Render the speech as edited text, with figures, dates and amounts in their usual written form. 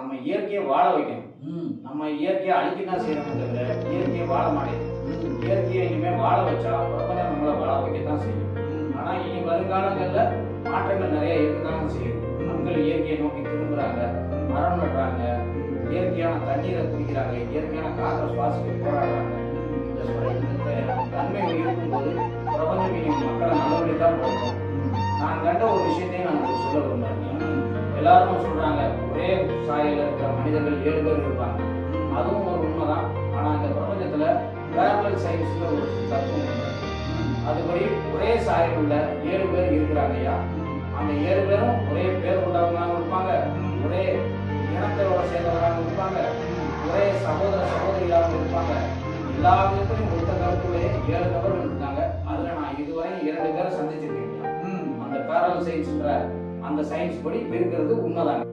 நம்ம இயற்கையை வாழ வைக்கணும். நம்ம இயற்கையை அழிக்கதான் செய்யணும் தவிர இயற்கையை வாழ மாட்டேங்குது. இயற்கையை இனிமேல் வாழ வச்சா பிரபஞ்சம் நம்மளை வாழ வைக்கத்தான் செய்யும். ஆனா இனி வருங்காலங்கள்ல மாற்றங்கள் நிறைய இருக்கதான் செய்யும். மக்கள் இயற்கையை நோக்கி திரும்புறாங்க, மரம் நடுறாங்க, இயற்கையான தண்ணீரை குடிக்கிறாங்க, இயற்கையான காற்றை சுவாசிக்க போராடுறாங்க. இந்த தன்மை இருக்கும்போது பிரபஞ்சம் இனி மக்களை நல்லபடி தான் போகும். நான் கண்ட ஒரு விஷயத்தையும் நான் சொல்ல விரும்புறேன். எல்லாரும் சொல்றாங்க ஒரே சாயல இருக்கிற மனிதர்கள் 7 பேர் இருப்பாங்க. அதுவும் ஒரு உண்மைதான். ஆனா இந்த பிரபஞ்சத்துல பேரலல் சயின்ஸ்ல ஒரு தத்துவம் இருக்கு. அதுபடி ஒரே சாயல் உள்ள 7 பேர் இருக்கிறாங்க ஐயா. அந்த 7 பேரும் ஒரே பேர் உள்ளவங்களாகவும் இருப்பாங்க, ஒரே இனத்தோட சேர்ந்தவராகவும் இருப்பாங்க, ஒரே சகோதர சகோதரிகளாகவும் இருப்பாங்க. எல்லா விதத்திலும் ஒருத்த கருத்துள்ளே 7 நபர்கள் இருக்காங்க. அதுல நான் இதுவரை 2 பேரை சந்திச்சிருக்கேன். அந்த பேரலல் சயின்ஸ்ன்ற அந்த சயின்ஸ் படி இருக்கிறது உண்மைதாங்க.